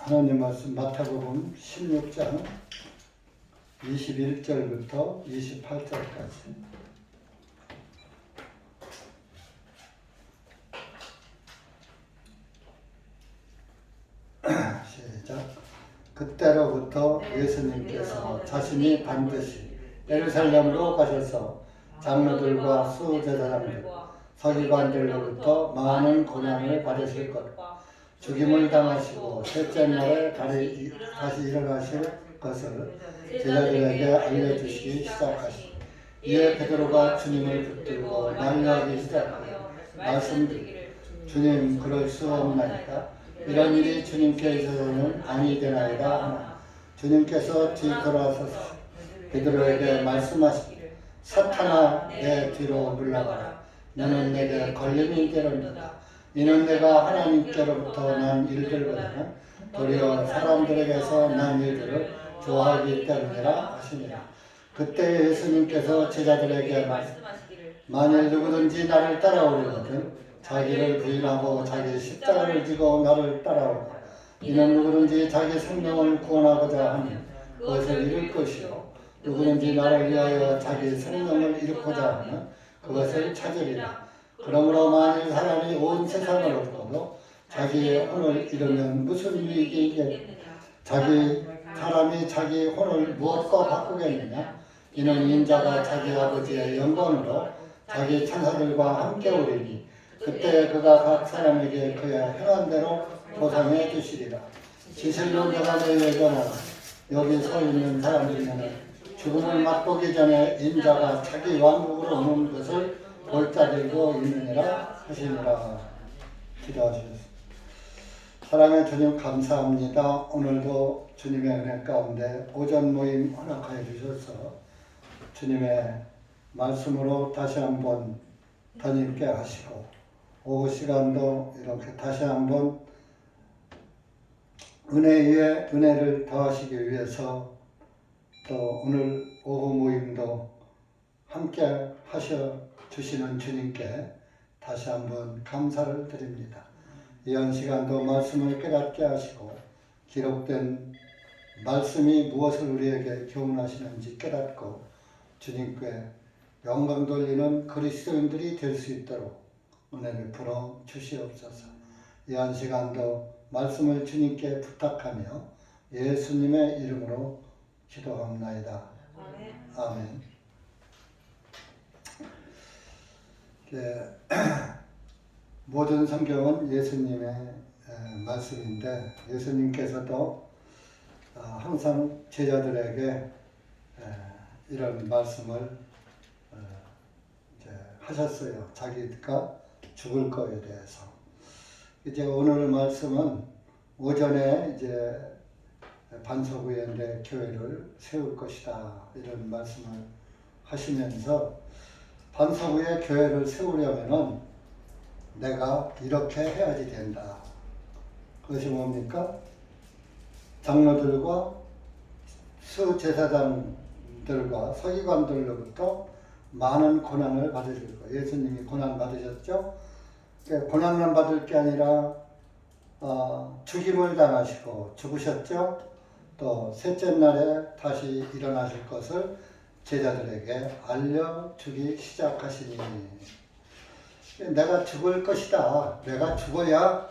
하나님 말씀 마태복음 16장 21절부터 28절까지. 시작. 그때로부터 예수님께서 자신이 반드시 예루살렘으로 가셔서 장로들과 수제사장들, 서기관들로부터 많은 고난을 받으실 것과 죽임을 당하시고 셋째 날에 다시 일어나실 것을 제자들에게 알려주시기 시작하시고, 이에 베드로가 주님을 붙들고 만류하기 시작하여 말씀드리기를, 주님, 그럴 수 없나이다. 이런 일이 주님께 있어서는 아니 되나이다 하나, 주님께서 뒤돌아서서 베드로에게 말씀하시기를, 사탄아, 내 뒤로 물러가라. 너는 내게 걸림이 되느니라. 이는 내가 하나님께로부터 난 일들보다는 도리어 사람들에게서 난 일들을 좋아하기 때문이라 하시니라. 그때 예수님께서 제자들에게 말씀하시기를, 만일 누구든지 나를 따라오려거든 자기를 부인하고 자기 십자가를 지고 나를 따라오라. 이는 누구든지 자기 생명을 구원하고자 하면 그것을 잃을 것이요, 누구든지 나를 위하여 자기 생명을 잃고자 하면 그것을 찾으리라. 그러므로 만일 사람이 온 세상을 얻고도 자기의 혼을 잃으면 무슨 유익이 있겠느냐? 사람이 자기 혼을 무엇과 바꾸겠느냐? 이는 인자가 자기 아버지의 영광으로 자기 천사들과 함께 오리니 그때 그가 각 사람에게 그의 행한 대로 보상해 주시리라. 진실로 내가 너희에게 말하노라. 여기 서 있는 사람 중에는 죽음을 맛보기 전에 인자가 자기 왕국으로 오는 것을 볼 자들도 있느니라 하시니라. 기도하시겠습니다. 사랑의 주님, 감사합니다. 오늘도 주님의 은혜 가운데 오전 모임 허락하여 주셔서 주님의 말씀으로 다시 한번 덧입게 하시고, 오후 시간도 이렇게 다시 한번 은혜 위에 은혜를 더하시기 위해서 또 오늘 오후 모임도 함께 하셔 주시는 주님께 다시 한번 감사를 드립니다. 이런 시간도 말씀을 깨닫게 하시고 기록된 말씀이 무엇을 우리에게 교훈하시는지 깨닫고 주님께 영광 돌리는 그리스도인들이 될 수 있도록 은혜를 풀어 주시옵소서. 이런 시간도 말씀을 주님께 부탁하며 예수님의 이름으로 기도합나이다. 아멘. 모든 성경은 예수님의 말씀인데 예수님께서도 항상 제자들에게 이런 말씀을 하셨어요. 자기가 죽을 거에 대해서. 이제 오늘 말씀은 오전에 이제 반석위에 내 교회를 세울 것이다 이런 말씀을 하시면서, 반석 위에 교회를 세우려면은 내가 이렇게 해야지 된다. 그것이 뭡니까? 장로들과 수제사장들과 서기관들로부터 많은 고난을 받으실 거예요. 예수님이 고난 받으셨죠? 고난만 받을 게 아니라 죽임을 당하시고 죽으셨죠? 또 셋째 날에 다시 일어나실 것을 제자들에게 알려주기 시작하시니, 내가 죽을 것이다. 내가 죽어야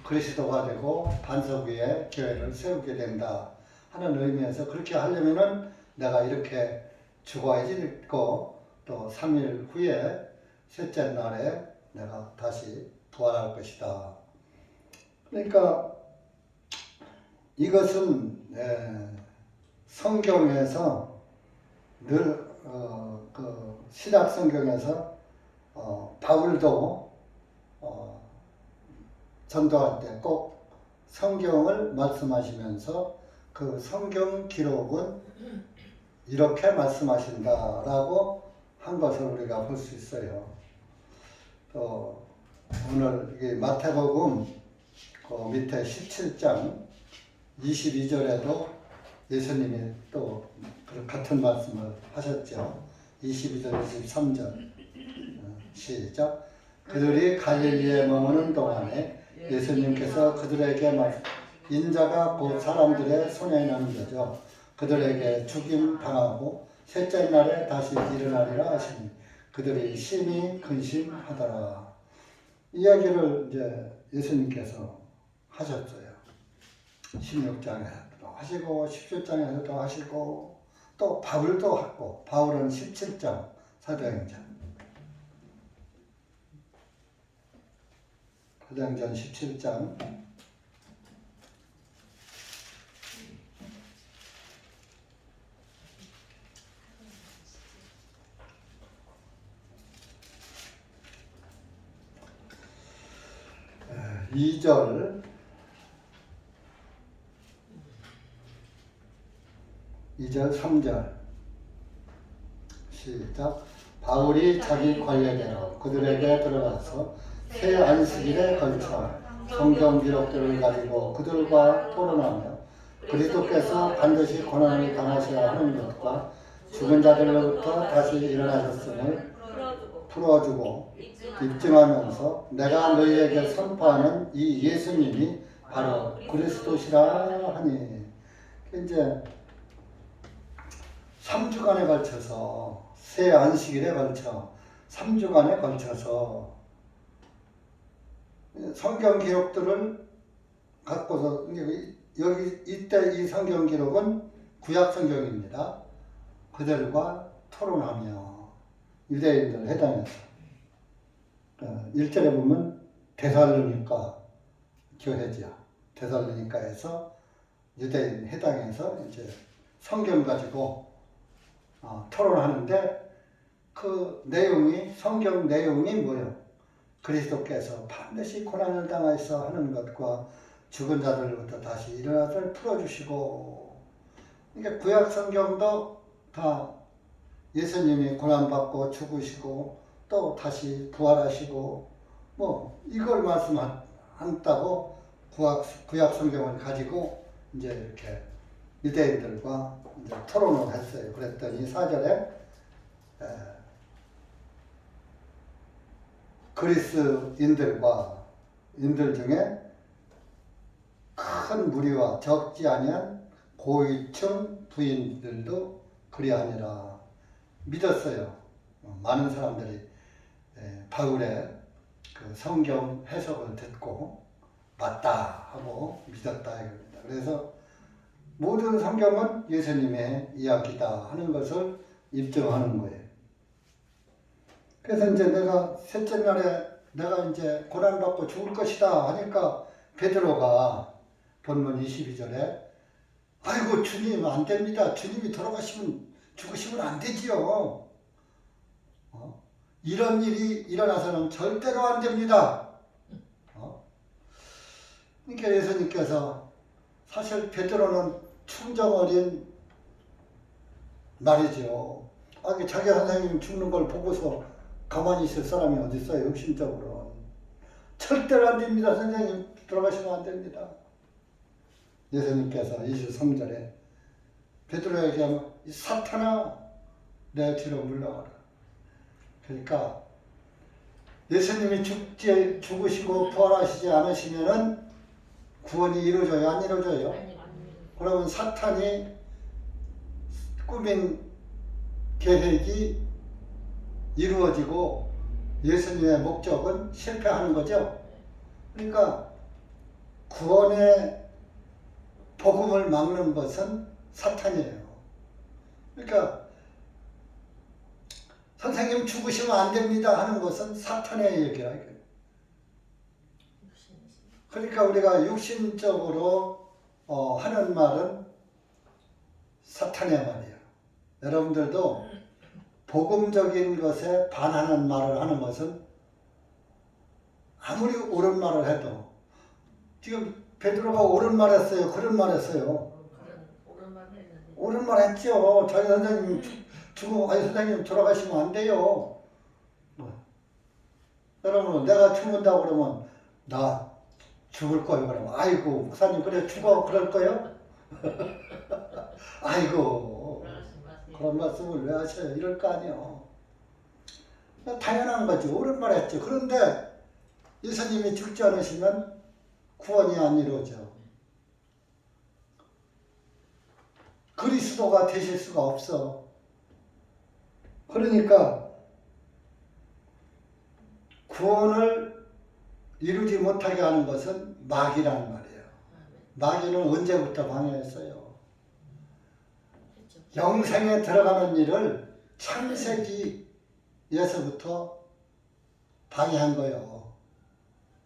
그리스도가 되고 반석 위에 교회를 세우게 된다 하는 의미에서, 그렇게 하려면은 내가 이렇게 죽어야지 있고 또 3일 후에 셋째 날에 내가 다시 부활할 것이다. 그러니까 이것은 성경에서 늘 신약 성경에서 바울도 전도할 때 꼭 성경을 말씀하시면서 그 성경 기록은 이렇게 말씀하신다라고 한 것을 우리가 볼 수 있어요. 오늘 이 마태복음 그 밑에 17장 22절에도 예수님이 또 같은 말씀을 하셨죠. 22절, 23절 시작. 그들이 갈릴리에 머무는 동안에 예수님께서 그들에게 인자가 곧 사람들의 손에 있는 거죠. 그들에게 죽임 당하고 셋째 날에 다시 일어나리라 하시니 그들이 심히 근심하더라. 이야기를 이제 예수님께서 하셨어요. 16장에서도 하시고 17장에서도 하시고 또 바울도 하고 바울은 17장 사도행전 17장 이 2절 2절 3절 시작. 바울이 자기 관례대로 그들에게 들어가서 새 안식일에 걸쳐 성경 기록들을 가지고 그들과 토론하며 그리스도께서 반드시 고난을 당하셔야 하는 것과 죽은 자들로부터 다시 일어나셨음을 풀어주고 입증하면서 내가 너희에게 선포하는 이 예수님이 바로 그리스도시라 하니 이제 3주간에 걸쳐서 새 안식일에 걸쳐 3주간에 걸쳐서 성경 기록들을 갖고서 여기 이때 이 성경 기록은 구약 성경입니다. 그들과 토론하며 유대인들 해당해서 1절에 보면 데살로니가 교회죠. 데살로니가에서 유대인 해당해서 이제 성경 가지고 토론하는데 그 내용이 성경 내용이 뭐예요? 그리스도께서 반드시 고난을 당하셔 하는 것과 죽은 자들로부터 다시 일어나서 풀어주시고 그러니까 구약 성경도 다 예수님이 고난받고 죽으시고 또 다시 부활하시고 뭐 이걸 말씀한다고 구약 성경을 가지고 이제 이렇게 유대인들과 이제 토론을 했어요. 그랬더니 4절에 그리스인들과 인들 중에 큰 무리와 적지 아니한 고위층 부인들도 그리하니라. 믿었어요. 많은 사람들이 바울의 그 성경 해석을 듣고 맞다 하고 믿었다 이겁니다. 그래서 모든 성경은 예수님의 이야기다 하는 것을 입증하는 거예요. 그래서 이제 내가 셋째 날에 내가 이제 고난받고 죽을 것이다 하니까 베드로가 본문 22절에 아이고 주님 안 됩니다. 주님이 돌아가시면 죽으시면 안 되지요. 이런 일이 일어나서는 절대로 안 됩니다. 그러니까 예수님께서 사실 베드로는 충정 어린 말이죠. 자기 선생님 죽는 걸 보고서 가만히 있을 사람이 어디 있어요? 욕심적으로. 절대로 안 됩니다. 선생님 돌아가시면 안 됩니다. 예수님께서 23절에 베드로에게 하면 사탄아 내 뒤로 물러가라. 그러니까 예수님이 죽으시고 부활하시지 않으시면은 구원이 이루어져요? 안 이루어져요? 그러면 사탄이 꾸민 계획이 이루어지고 예수님의 목적은 실패하는 거죠. 그러니까 구원의 복음을 막는 것은 사탄이에요. 그러니까 선생님 죽으시면 안 됩니다 하는 것은 사탄의 얘기라. 그러니까 우리가 육신적으로 하는 말은 사탄의 말이에요. 여러분들도 복음적인 것에 반하는 말을 하는 것은 아무리 옳은 말을 해도 지금 베드로가 옳은 말 했어요? 그런 말 했어요? 옳은 말 했죠. 자기 선생님 선생님 돌아가시면 안 돼요. 여러분 내가 죽는다고 그러면 나 죽을 거예요. 그러면 아이고 목사님 그래 죽어 그럴 거예요? 아이고 그런 말씀을 왜 하셔요? 이럴 거 아니에요. 당연한 거죠. 옳은 말 했죠. 그런데 예수님이 죽지 않으시면 구원이 안 이루어져. 그리스도가 되실 수가 없어. 그러니까 구원을 이루지 못하게 하는 것은 마귀란 말이에요. 마귀는 언제부터 방해했어요? 영생에 들어가는 일을 창세기에서부터 방해한 거예요.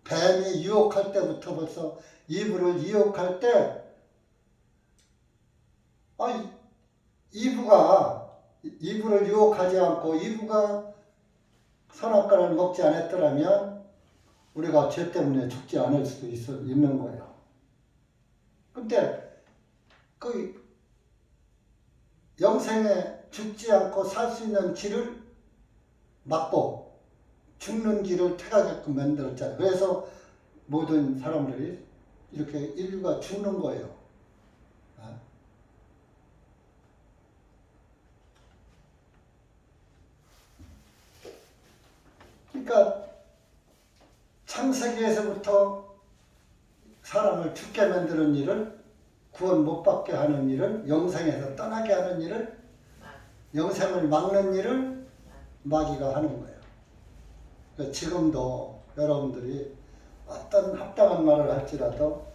뱀이 유혹할 때부터 벌써 이브를 유혹할 때 이브를 유혹하지 않고 이브가 선악과를 먹지 않았더라면 우리가 죄 때문에 죽지 않을 수도 있는 거예요. 근데 그 영생에 죽지 않고 살 수 있는 길을 막고 죽는 길을 택하게끔 만들었잖아요. 그래서 모든 사람들이 이렇게 인류가 죽는 거예요. 그러니까 창세기에서부터 사람을 죽게 만드는 일을, 구원 못 받게 하는 일을, 영생에서 떠나게 하는 일을, 영생을 막는 일을 마귀가 하는 거예요. 그러니까 지금도 여러분들이 어떤 합당한 말을 할지라도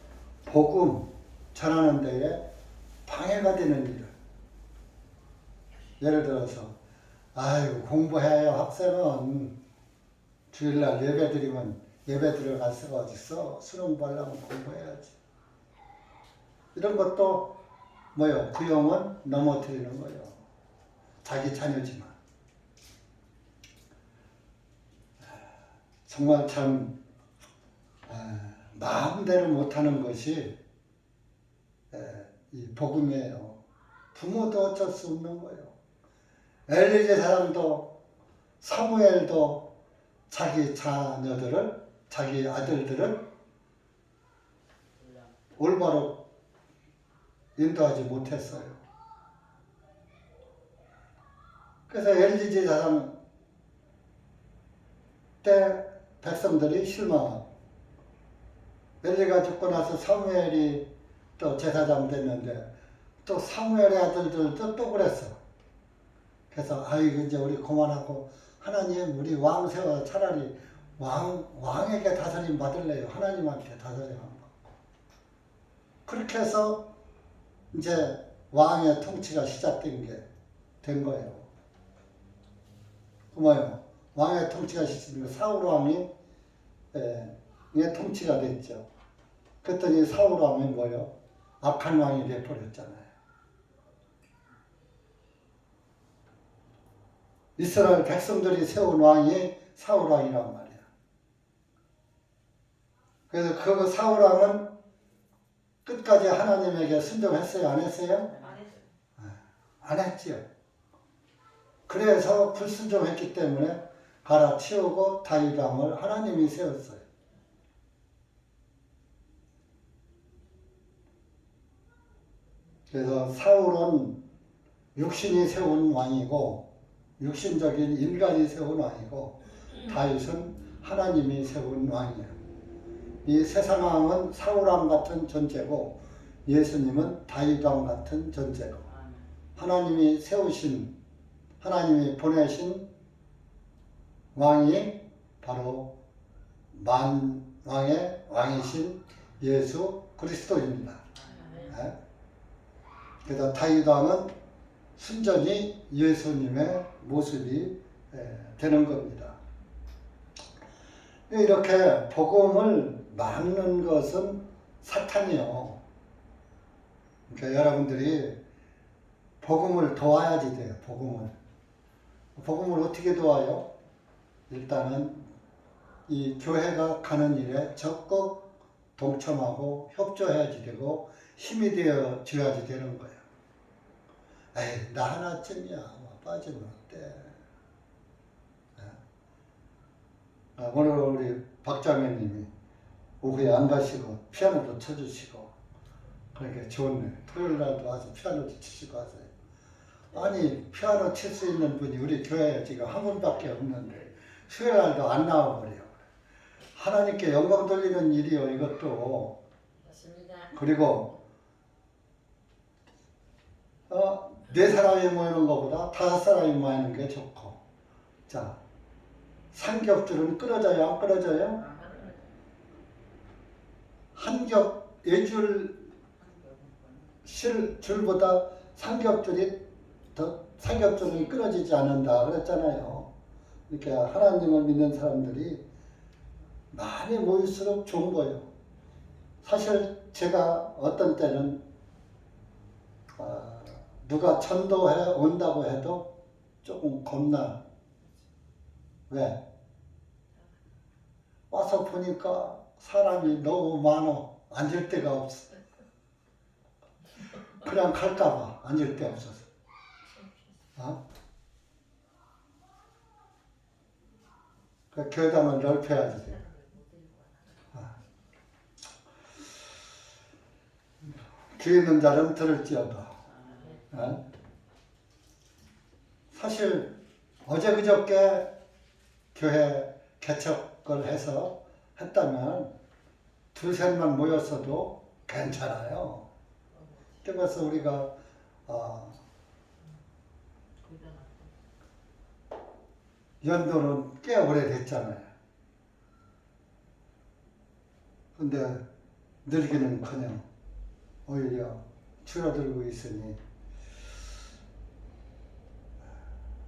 복음 전하는 데에 방해가 되는 일을, 예를 들어서 아유 공부해야 학생은 주일날 예배 드리면 예배 들어갈 수가 어딨어, 수능 보려면 공부해야지, 이런 것도 뭐요? 그 영혼 넘어뜨리는 거예요. 자기 자녀지만. 정말 참 마음대로 못하는 것이 이 복음이에요. 부모도 어쩔 수 없는 거예요. 엘리 제사장도 사무엘도 자기 자녀들을, 자기 아들들을 올바로 인도하지 못했어요. 그래서 엘리 제사장 때 백성들이 실망하고, 엘리가 죽고 나서 사무엘이 또 제사장 됐는데 또 사무엘의 아들들도 또 그랬어. 그래서 아이고 이제 우리 그만하고 하나님 우리 왕 세워, 차라리 왕에게 다스림 받을래요. 하나님한테 다스림 안 받고. 그렇게 해서 이제 왕의 통치가 시작된 게 된 거예요. 그 뭐예요? 왕의 통치가 시작된 게 사울 왕이 통치가 됐죠. 그랬더니 사울 왕이 뭐예요? 악한 왕이 돼버렸잖아요. 이스라엘 백성들이 세운 왕이 사울 왕이란 말이야. 그래서 그 사울 왕은 끝까지 하나님에게 순종했어요? 안 했어요? 안 했어요. 안 했지요. 그래서 불순종했기 때문에 갈아치우고 다윗 왕을 하나님이 세웠어요. 그래서 사울은 육신이 세운 왕이고, 육신적인 인간이 세운 왕이고, 다윗은 하나님이 세운 왕이에요. 이 세상 왕은 사울 왕 같은 존재고, 예수님은 다윗 왕 같은 존재고, 하나님이 세우신, 하나님이 보내신 왕이 바로 만왕의 왕이신 예수 그리스도입니다. 네? 그래서 다윗 왕은 순전히 예수님의 모습이 되는 겁니다. 이렇게 복음을 막는 것은 사탄이요. 그러니까 여러분들이 복음을 도와야지 돼요. 복음을 어떻게 도와요? 일단은 이 교회가 가는 일에 적극 동참하고 협조해야지 되고 힘이 되어 줘야지 되는 거예요. 에이, 나 하나쯤이야. 빠지면 어때? 오늘 우리 박장현님이 오후에 안 가시고 피아노도 쳐주시고 그러니까 좋네. 토요일 날도 와서 피아노도 치시고 하세요. 아니 피아노 칠 수 있는 분이 우리 교회에 지금 한 분밖에 없는데 수요일 날도 안 나와버려요. 하나님께 영광 돌리는 일이요 이것도. 맞습니다. 그리고 네 사람이 모이는 것보다 5사람이 모이는 게 좋고. 자, 삼겹줄은 끊어져요, 안 끊어져요? 한 겹, 줄보다 삼겹줄은 끊어지지 않는다 그랬잖아요. 그러니까 하나님을 믿는 사람들이 많이 모일수록 좋은 거예요. 사실 제가 어떤 때는 누가 전도해 온다고 해도 조금 겁나. 왜? 와서 보니까 사람이 너무 많아. 앉을 데가 없어. 그냥 갈까봐 앉을 데 없어서. 그 교당을 넓혀야지 돼. 귀 있는 자는 들을지어다. 사실 어제 그저께 교회 개척을 해서 했다면 두셋만 모였어도 괜찮아요. 그래서 우리가 연도는 꽤 오래됐잖아요. 근데 늘기는커녕 오히려 줄어들고 있으니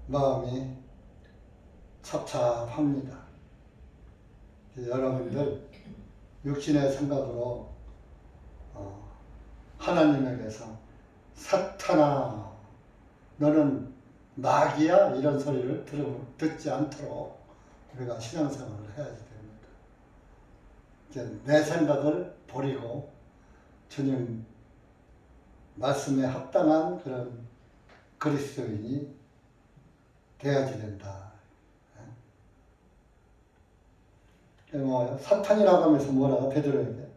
마음이 찹찹합니다. 여러분들 육신의 생각으로 하나님에게서 사탄아 너는 마귀야 이런 소리를 듣지 않도록 우리가 신앙생활을 해야지 됩니다. 이제 내 생각을 버리고 주님 말씀에 합당한 그런 그리스도인이 되어야지 된다. 사탄이라고 하면서 뭐라고 베드로에게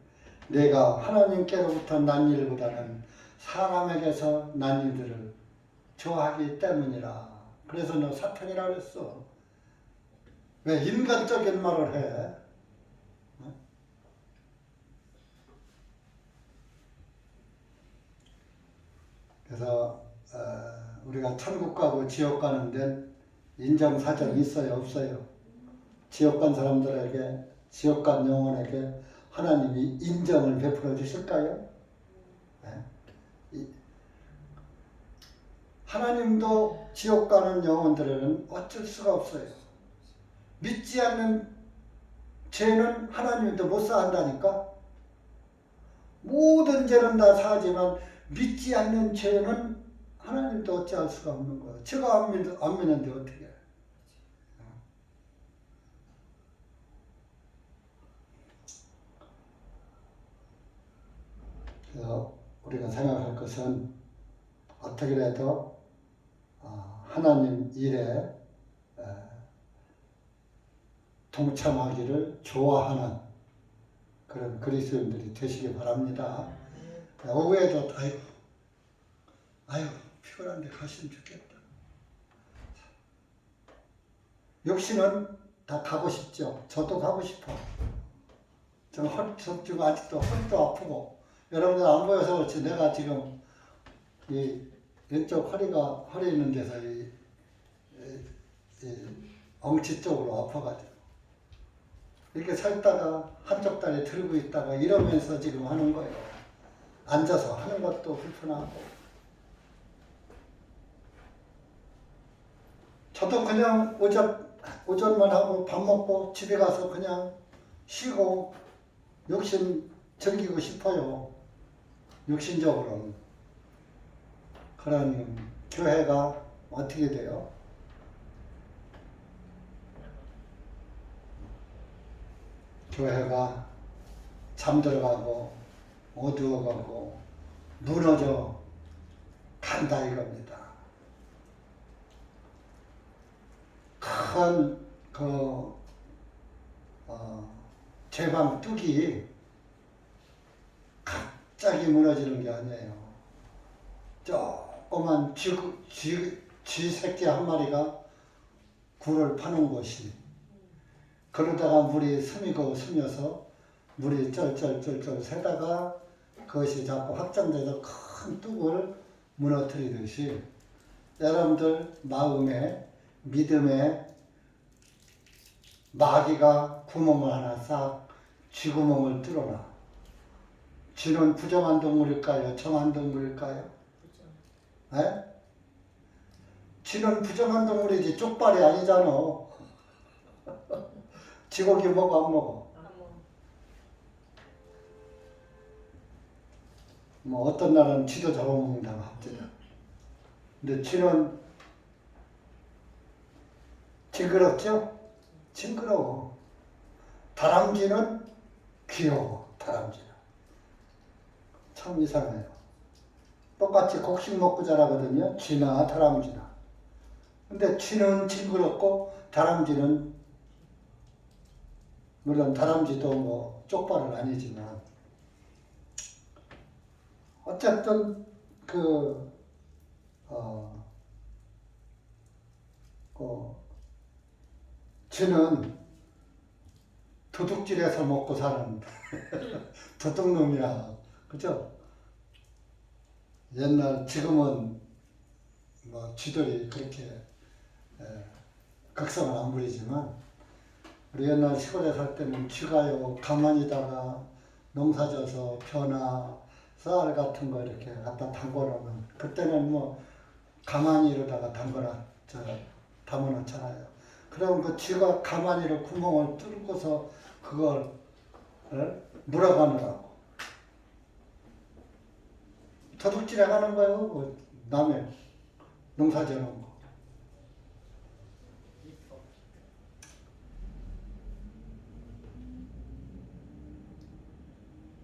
내가 하나님께로부터 난 일보다는 사람에게서 난 일들을 좋아하기 때문이라. 그래서 너 사탄이라고 했어. 왜 인간적인 말을 해? 그래서 우리가 천국 가고 지옥 가는 데는 인정사정이 있어요, 없어요? 지옥 간 사람들에게, 지옥 간 영혼에게 하나님이 인정을 베풀어 주실까요? 하나님도 지옥 가는 영혼들에는 어쩔 수가 없어요. 믿지 않는 죄는 하나님도 못 사한다니까? 모든 죄는 다 사하지만 믿지 않는 죄는 하나님도 어찌할 수가 없는 거예요. 제가 안 믿는데 어떻게 해요? 그래서 우리가 생각할 것은 어떻게라도 하나님 일에 동참하기를 좋아하는 그런 그리스도인들이 되시기 바랍니다. 오후에도 아유 피곤한데 갔으면 좋겠다. 육신은 다 가고 싶죠. 저도 가고 싶어. 저 지금 아직도 허리도 아프고 여러분들 안 보여서 그렇지 내가 지금 이 왼쪽 허리 있는 데서 이 엉치 쪽으로 아파가지고 이렇게 서 있다가 한쪽 다리 들고 있다가 이러면서 지금 하는 거예요. 앉아서 하는 것도 불편하고. 저도 그냥 오전만 하고 밥 먹고 집에 가서 그냥 쉬고 욕심 즐기고 싶어요. 육신적으로는. 그런 교회가 어떻게 돼요? 교회가 잠들어가고 어두워가고 무너져 간다 이겁니다. 큰 제방 뚝이 갑자기 무너지는 게 아니에요. 조그만 쥐 새끼 한 마리가 굴을 파는 곳이 그러다가 물이 스며서 물이 쩔쩔쩔쩔 새다가 그것이 자꾸 확장돼서 큰 뚝을 무너뜨리듯이 여러분들 마음에 믿음에 마귀가 구멍을 하나 싹 쥐구멍을 뚫어놔. 쥐는 부정한 동물일까요? 정한 동물일까요? 에? 쥐는 부정한 동물이지 쪽발이 아니잖아. 쥐고기 먹어 안 먹어? 뭐 어떤 날은 쥐도 잡아먹는다고 합니다. 근데 쥐는 징그럽죠? 징그러워. 다람쥐는 귀여워. 다람쥐는 참 이상해요. 똑같이 곡식 먹고 자라거든요. 쥐나 다람쥐나. 근데 쥐는 징그럽고 다람쥐는 물론 다람쥐도 뭐 쪽발은 아니지만 어쨌든 쥐는 도둑질해서 먹고 사는 도둑놈이야. 그죠? 지금은 뭐 쥐들이 그렇게 극성을 안 부리지만 우리 옛날 시골에 살 때는 쥐가요 가만히다가 농사져서 벼나 쌀 같은 거 이렇게 갖다 담궈놓으면 그때는 뭐 가만히 이러다가 담아놓잖아요. 그럼 그 쥐가 가만히로 구멍을 뚫고서 그걸 물어가느라고 도둑질해 가는 거예요. 뭐 남의 농사 지어놓은 거.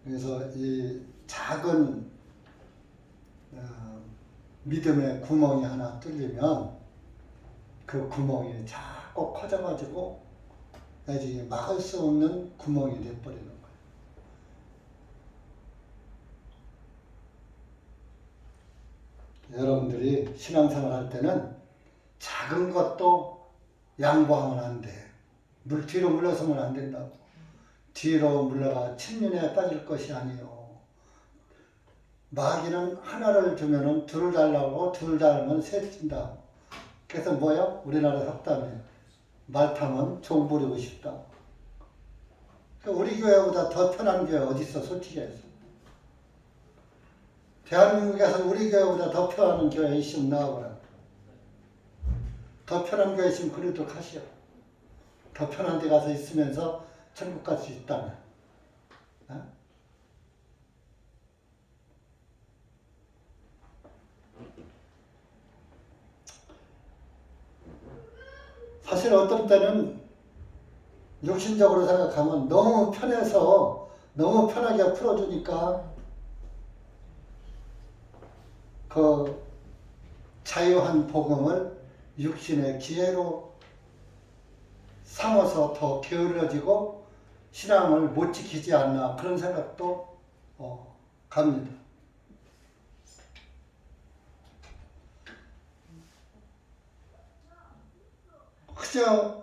그래서 이 작은 믿음의 구멍이 하나 뚫리면 그 구멍이 자꾸 커져가지고 나중에 막을 수 없는 구멍이 돼버리는 거예요. 여러분들이 신앙생활 할 때는 작은 것도 양보하면 안 돼. 뒤로 물러서면 안 된다고. 뒤로 물러가 침륜에 빠질 것이 아니요. 마귀는 하나를 주면은 둘 달라고 둘 달면 셋 준다. 그래서 뭐야? 우리나라 속담에 말 타면 종 부리고 싶다. 우리 교회보다 더 편한 교회 어디 있어? 솔직히 해서. 대한민국에서 우리 교회보다 더 편한 교회 있으면 나와보라. 더 편한 교회 있으면 그래도 가시오. 더 편한 데 가서 있으면서 천국 갈 수 있다면. 어? 사실 어떤 때는 육신적으로 생각하면 너무 편해서 너무 편하게 풀어주니까 그 자유한 복음을 육신의 기회로 삼아서 더 게을러지고 신앙을 못 지키지 않나 그런 생각도 갑니다. 그저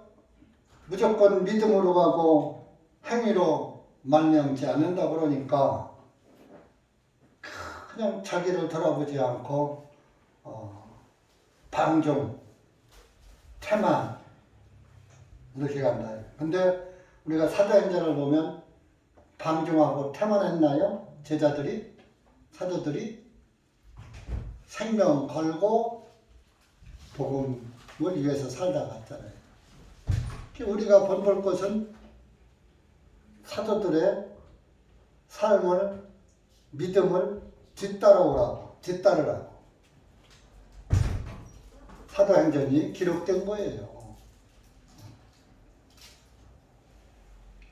무조건 믿음으로 가고 행위로 말미암지 않는다 그러니까 그냥 자기를 돌아보지 않고 방종, 태만 이렇게 간다. 근데 우리가 사도행전을 보면 방종하고 태만했나요? 제자들이? 사도들이? 생명 걸고 복음을 위해서 살다 갔잖아요. 우리가 본볼 것은 사도들의 삶을, 믿음을 뒤따르라고. 사도행전이 기록된 거예요.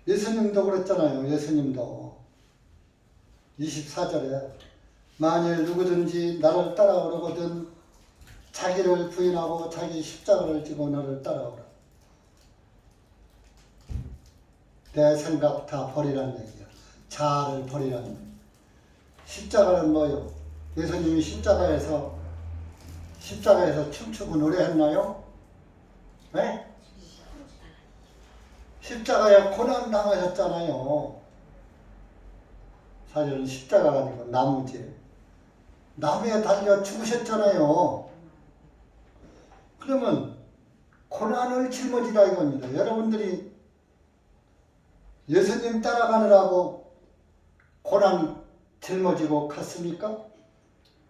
예수님도 그랬잖아요. 예수님도 24절에 만일 누구든지 나를 따라오려거든 자기를 부인하고 자기 십자가를 지고 나를 따라오라. 내 생각 다 버리라는 얘기야. 자아를 버리라는 얘기야. 십자가는 뭐요? 예수님이 십자가에서 춤추고 노래했나요? 네? 십자가에 고난 당하셨잖아요. 사실은 십자가가 아니고 나무지. 나무에 달려 죽으셨잖아요. 그러면 고난을 짊어지라 이겁니다. 여러분들이 예수님 따라가느라고 고난 짊어지고 갔습니까?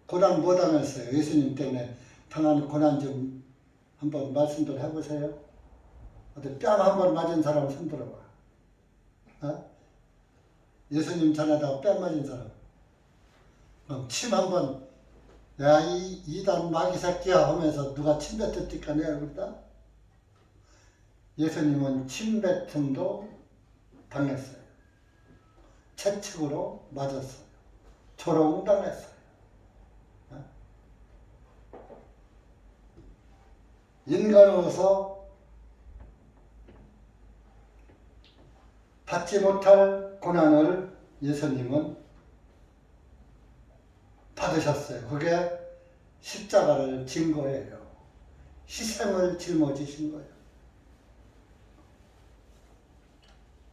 고난 뭐 당했어요? 예수님 때문에 당한 고난 좀 한번 말씀들 해보세요. 어디 뺨 한 번 맞은 사람 손 들어봐. 어? 예수님 전에다가 뺨 맞은 사람. 침 한 번, 야, 이 이단 마귀 새끼야 하면서 누가 침 뱉었을까 내 얼굴이다? 예수님은 침 뱉음도 당했어요. 채찍으로 맞았어요. 조롱당했어요. 인간으로서 받지 못할 고난을 예수님은 받으셨어요. 그게 십자가를 진 거예요. 희생을 짊어지신 거예요.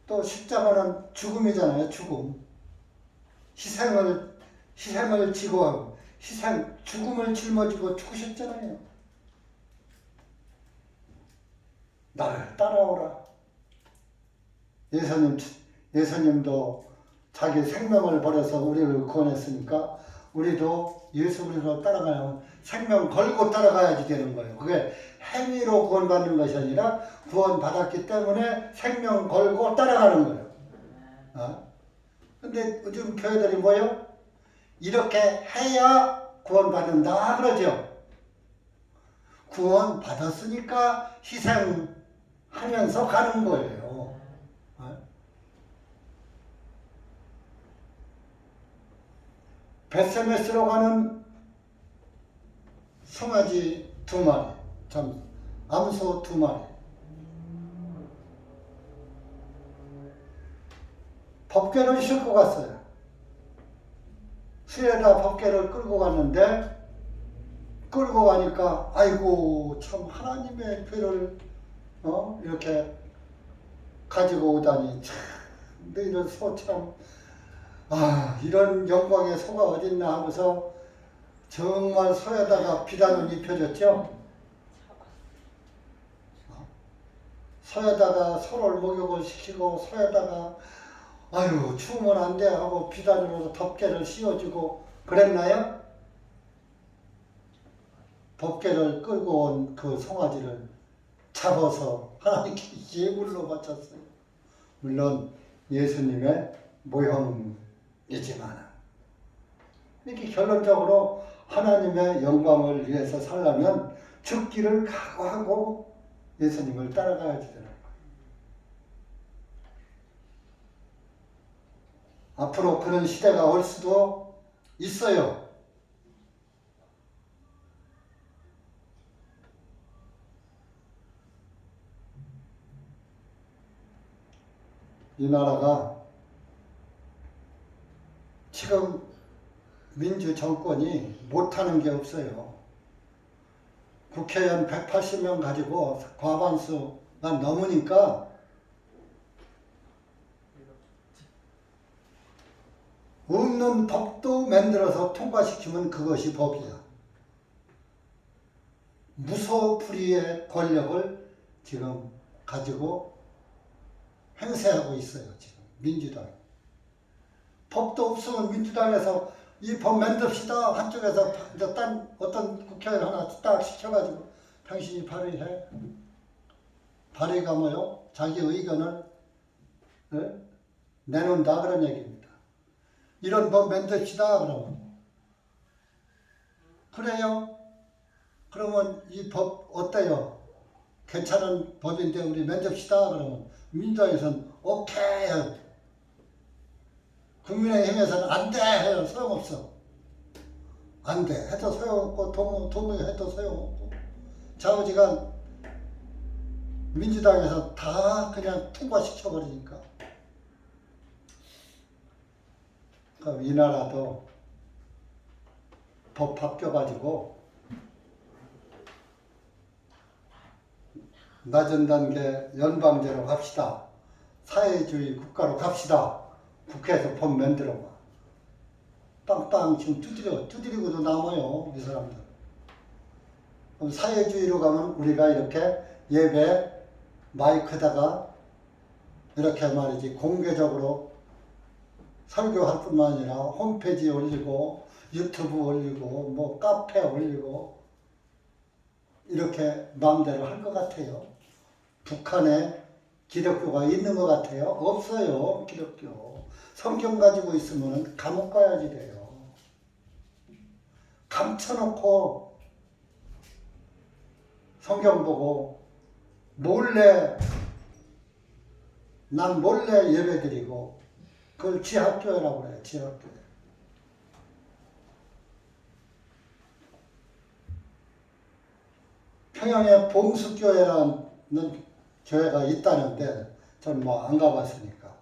또 십자가는 죽음이잖아요. 죽음. 희생을 지고 죽음을 짊어지고 죽으셨잖아요. 나를 따라오라. 예수님도 자기 생명을 버려서 우리를 구원했으니까 우리도 예수 그리스도로 따라가면 생명 걸고 따라가야지 되는 거예요. 그게 행위로 구원받는 것이 아니라 구원받았기 때문에 생명 걸고 따라가는 거예요. 근데 요즘 교회들이 뭐요? 이렇게 해야 구원받는다 그러죠. 구원받았으니까 희생하면서 가는 거예요. 벳세메스로 가는 송아지 2마리, 암소 2마리. 법궤를 싣고 갔어요. 수에다 법궤를 끌고 갔는데, 끌고 가니까 아이고 참 하나님의 괴를 이렇게 가지고 오다니 참 너희는 소 참 이런 영광의 소가 어딨나 하면서 정말 소에다가 비단을 입혀줬죠. 소에다가 소를 목욕을 시키고 소에다가 아유 추우면 안 돼 하고 비단으로 덮개를 씌워주고 그랬나요? 덮개를 끌고 온 그 송아지를 잡아서 하나님께 예물로 바쳤어요. 물론 예수님의 모형이지만 이렇게 결론적으로 하나님의 영광을 위해서 살려면 죽기를 각오하고 예수님을 따라가야지 되는 거예요. 앞으로 그런 시대가 올 수도 있어요. 이 나라가 지금 민주 정권이 못하는 게 없어요. 국회의원 180명 가지고 과반수가 넘으니까 없는 법도 만들어서 통과시키면 그것이 법이야. 무소불위의 권력을 지금 가지고 행세하고 있어요. 지금 민주당. 법도 없으면 민주당에서 이 법 만듭시다. 한쪽에서 어떤 국회의원 하나 딱 시켜가지고 당신이 발의해. 발의가 뭐요? 자기 의견을 내놓는다 그런 얘기입니다. 이런 법 만듭시다 그러면. 그래요? 그러면 이 법 어때요? 괜찮은 법인데 우리 만듭시다 그러면 민주당에서는 오케이 해요. 국민의힘에서는 안 돼 해요. 소용없어. 안 돼 해도 소용없고 동의해도 소용없고 좌우지간 민주당에서 다 그냥 통과시켜버리니까 그럼 이 나라도 법 바뀌어가지고 낮은 단계 연방제로 갑시다. 사회주의 국가로 갑시다. 국회에서 법 만들어봐. 빵빵 지금 두드리고도 남아요, 이 사람들. 그럼 사회주의로 가면 우리가 이렇게 예배 마이크다가 이렇게 말이지 공개적으로 설교할 뿐만 아니라 홈페이지에 올리고 유튜브 올리고 뭐 카페 올리고 이렇게 마음대로 할 것 같아요. 북한에 기독교가 있는 것 같아요? 없어요, 기독교. 성경 가지고 있으면 감옥 가야지 돼요. 감춰놓고 성경 보고 난 몰래 예배드리고 그걸 지하교회라고 그래요. 지하교회. 평양에 봉수교회라는 교회가 있다는데 전 뭐 안 가봤으니까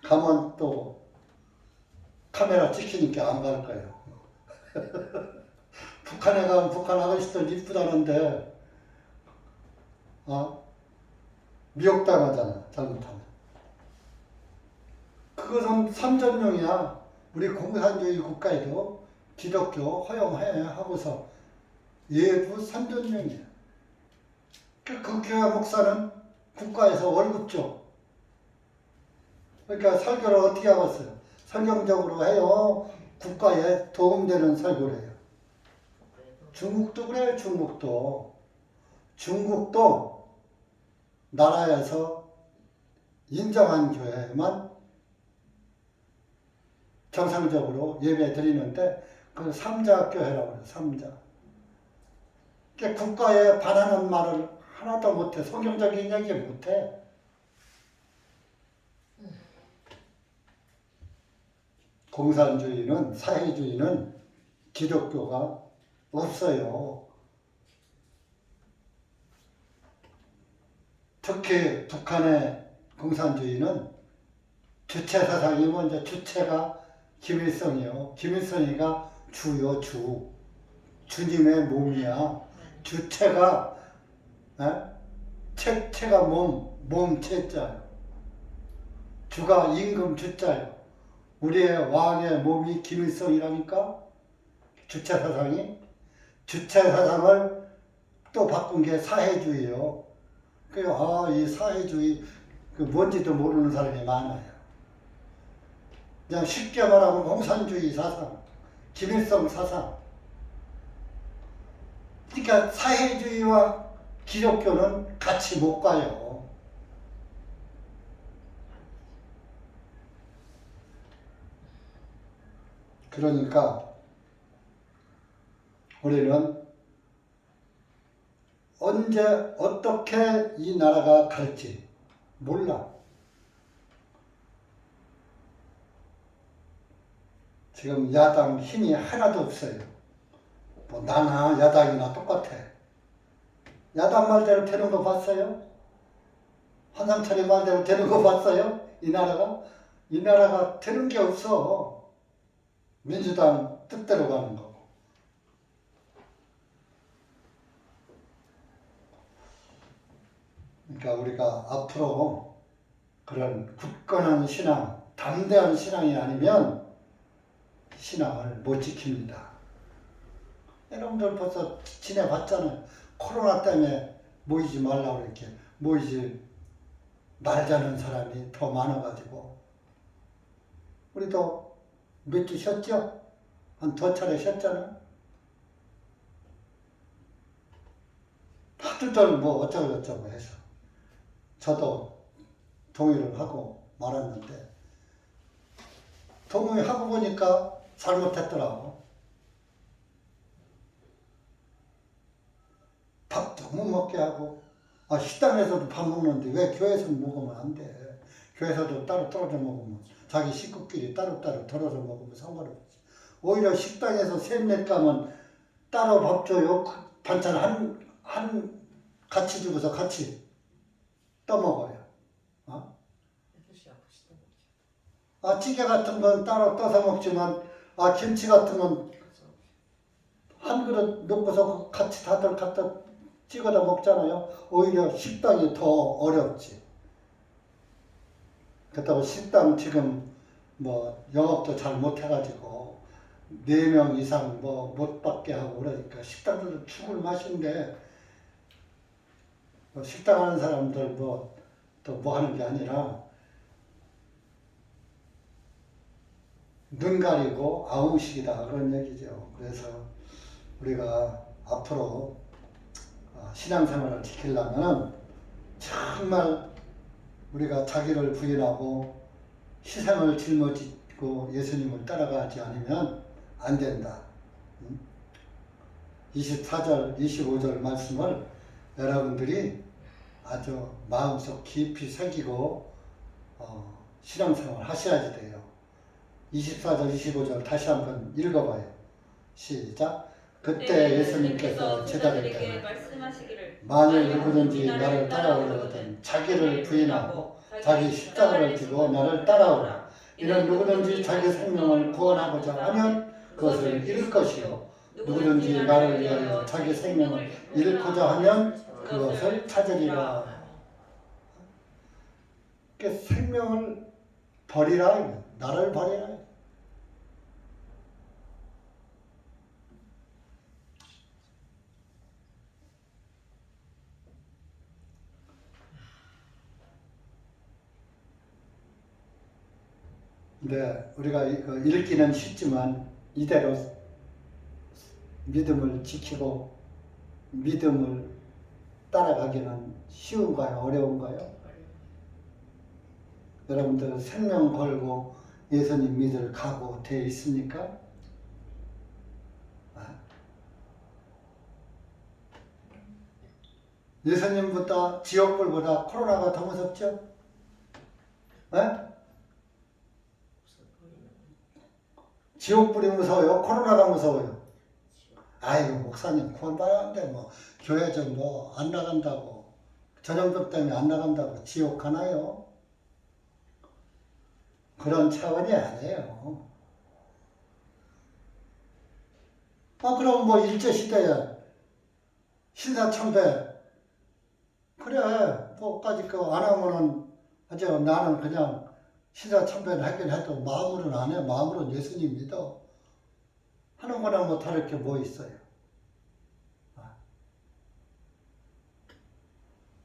가면 또 카메라 찍히니까 안 갈 거예요. 북한에 가면 북한 아가씨들 이쁘다는데 미혹당하잖아, 잘못하면. 그것은 삼전용이야. 우리 공산주의 국가에도 기독교 허용해 하고서 예부 삼전용이야. 그 교회 목사는 국가에서 월급 줘. 그러니까 설교를 어떻게 하겠어요? 성경적으로 해요. 국가에 도움되는 설교를 해요. 중국도 그래요, 중국도. 중국도 나라에서 인정한 교회만 정상적으로 예배 드리는데 그걸 삼자교회라고 해요. 삼자. 그러니까 국가에 반하는 말을 하나도 못해. 성경적인 얘기 못해. 공산주의는 사회주의는 기독교가 없어요. 특히 북한의 공산주의는 주체 사상이 먼저 주체가 김일성이요. 김일성이가 주요, 주. 주님의 몸이야. 주체가, 체가 몸 체자요. 주가 임금 주자요. 우리의 왕의 몸이 김일성이라니까? 주체 사상이? 주체 사상을 또 바꾼 게 사회주의예요. 이 사회주의, 뭔지도 모르는 사람이 많아요. 그냥 쉽게 말하면 공산주의 사상, 김일성 사상. 그러니까 사회주의와 기독교는 같이 못 가요. 그러니까 우리는 언제 어떻게 이 나라가 갈지 몰라. 지금 야당 힘이 하나도 없어요. 뭐 나나 야당이나 똑같아. 야당 말대로 되는 거 봤어요? 한상철이 말대로 되는 거 봤어요? 이 나라가 되는 게 없어. 민주당 뜻대로 가는 거고. 그러니까 우리가 앞으로 그런 굳건한 신앙, 담대한 신앙이 아니면 신앙을 못 지킵니다. 여러분들 벌써 지내봤잖아요. 코로나 때문에 모이지 말라고 이렇게 모이지 말자는 사람이 더 많아가지고 우리도 몇 주 쉬었죠? 한 2차례 쉬었잖아요. 하루들 뭐 어쩌고 해서 저도 동의를 하고 말았는데 동의하고 보니까 잘못했더라고. 밥도 못 먹게 하고 식당에서도 밥 먹는데 왜 교회에서 먹으면 안 돼. 교회에서도 따로 떨어져 먹으면 자기 식구끼리 따로따로 덜어서 먹으면 상관없지. 오히려 식당에서 셋넷 가면 따로 밥 줘요. 반찬 한 같이 주고서 같이 떠먹어요. 찌개 같은 건 따로 떠서 먹지만 김치 같은 건 한 그릇 넣고서 같이 다들 갖다 찍어다 먹잖아요. 오히려 식당이 더 어렵지. 그렇다고 식당 지금 뭐 영업도 잘 못해가지고 4명 이상 뭐 못 받게 하고 그러니까 식당들도 죽을 맛인데 뭐 식당 하는 사람들 뭐 또 뭐 하는 게 아니라 눈 가리고 아웅식이다 그런 얘기죠. 그래서 우리가 앞으로 신앙생활을 지키려면 정말 우리가 자기를 부인하고 희생을 짊어지고 예수님을 따라가지 않으면 안 된다. 24절, 25절 말씀을 여러분들이 아주 마음속 깊이 새기고 신앙생활 하셔야지 돼요. 24절, 25절 다시 한번 읽어봐요. 시작. 그때 예수님께서 제자들에게 만일 누구든지 나를 따라오려거든 자기를 부인하고 자기 십자가를 지고 나를 따라오라. 이는 누구든지 자기 생명을 구원하고자 하면 그것을 잃을 것이요 누구든지 나를 위하여 자기 생명을 잃고자 하면 그것을 찾으리라. 그러니까 생명을 버리라. 나를 버리라. 네, 우리가 읽기는 쉽지만 이대로 믿음을 지키고 믿음을 따라가기는 쉬운가요? 어려운가요? 여러분들 생명 걸고 예수님 믿을 각오 되어 있습니까? 예수님보다 지옥불보다 코로나가 더 무섭죠? 네? 지옥불이 무서워요? 코로나가 무서워요? 아이고 목사님 구원받아야 하는데 뭐 교회 좀 뭐 안 나간다고 전염병 때문에 안 나간다고 지옥 가나요? 그런 차원이 아니에요. 그럼 뭐 일제시대에 신사참배 그래 뭐까지 그거 안 하면은 이제 나는 그냥 신사참배를 하긴 해도 마음으로는 안 해. 마음으로는 예수님 믿어. 하는 거나 뭐 다를 게 뭐 있어요.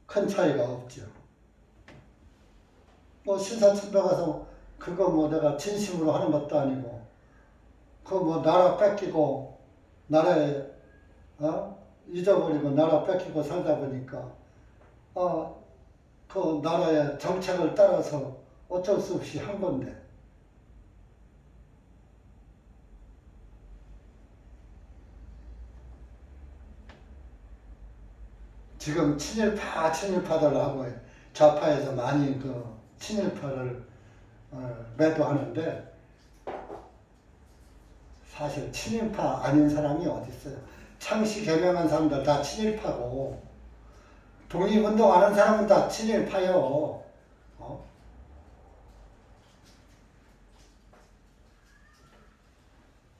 큰 차이가 없죠. 뭐 신사참배 가서 그거 뭐 내가 진심으로 하는 것도 아니고 그거 뭐 나라 뺏기고 나라에 잊어버리고 나라 뺏기고 살다 보니까 그 나라의 정책을 따라서 어쩔 수 없이 한 건데 지금 친일파들 하고 좌파에서 많이 그 친일파를 매도하는데 사실 친일파 아닌 사람이 어디 있어요? 창씨 개명한 사람들 다 친일파고 독립운동하는 사람은 다 친일파요.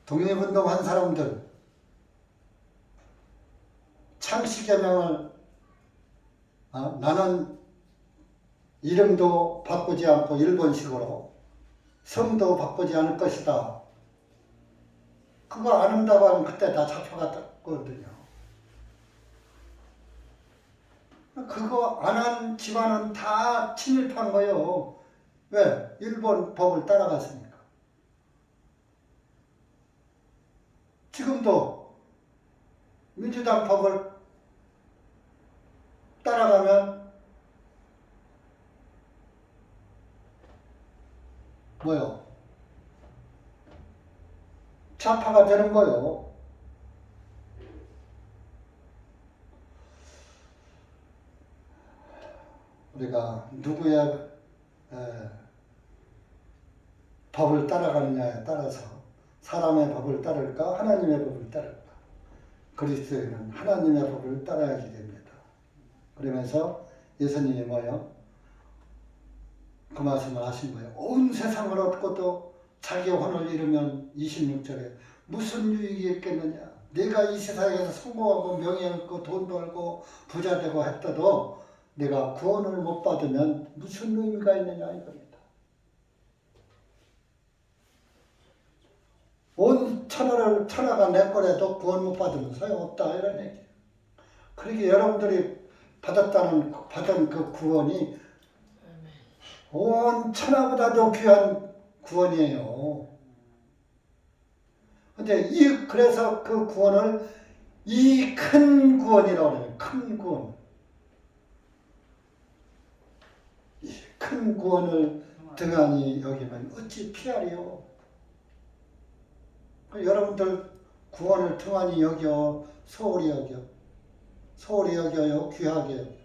독립운동한 사람들 창씨 개명을 나는 이름도 바꾸지 않고 일본식으로 성도 바꾸지 않을 것이다. 그거 안 한다고 하면 그때 다 잡혀갔거든요. 그거 안 한 집안은 다 친일파인 거예요. 왜? 일본 법을 따라갔으니까. 지금도 민주당 법을 따라가면 뭐요? 좌파가 되는 거요. 우리가 누구의 법을 따라가느냐에 따라서 사람의 법을 따를까 하나님의 법을 따를까. 그리스도인은 하나님의 법을 따라야지 됩니다. 그러면서 예수님이 뭐요? 그 말씀을 하신 거예요. 온 세상을 얻고도 자기 혼을 잃으면 26절에 무슨 유익이 있겠느냐. 내가 이 세상에서 성공하고 명예 얻고 돈 벌고 부자 되고 했어도 내가 구원을 못 받으면 무슨 의미가 있느냐 이겁니다. 온 천하가 내 거라도 구원 못 받으면 소용없다 이런 얘기. 그러게 여러분들이 받은 그 구원이 온 천하보다도 귀한 구원이에요. 근데 그래서 그 구원을 이 큰 구원이라고 해요. 큰 구원. 이 큰 구원을 등한히 여기면 어찌 피하리요. 여러분들 구원을 등한히 여겨, 소홀히 여겨. 소홀히 여겨요, 귀하게 여겨.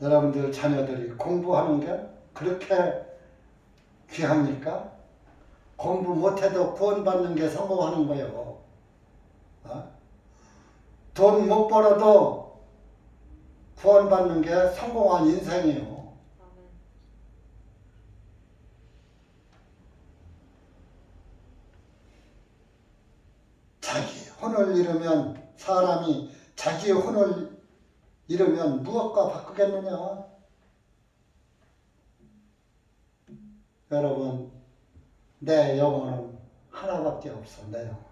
여러분들 자녀들이 공부하는 게 그렇게 귀합니까? 공부 못해도 구원받는 게 성공하는 거예요. 돈 못 벌어도 구원받는 게 성공한 인생이에요. 자기 혼을 잃으면 사람이 자기 혼을 잃으면 무엇과 바꾸겠느냐? 여러분, 내 영혼은 하나밖에 없어, 내 영혼.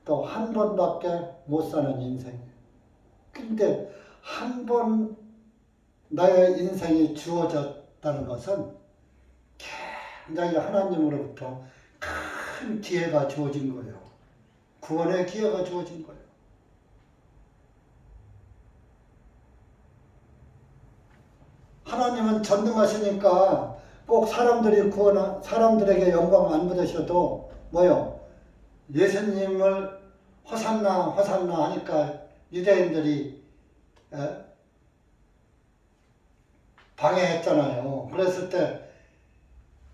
또 한 번밖에 못 사는 인생. 근데 한 번 나의 인생이 주어졌다는 것은 굉장히 하나님으로부터 큰 기회가 주어진 거예요. 구원의 기회가 주어진 거예요. 하나님은 전능하시니까 꼭 사람들에게 영광 안 받으셔도 뭐요? 예수님을 호산나 호산나 하니까 유대인들이 방해했잖아요. 그랬을 때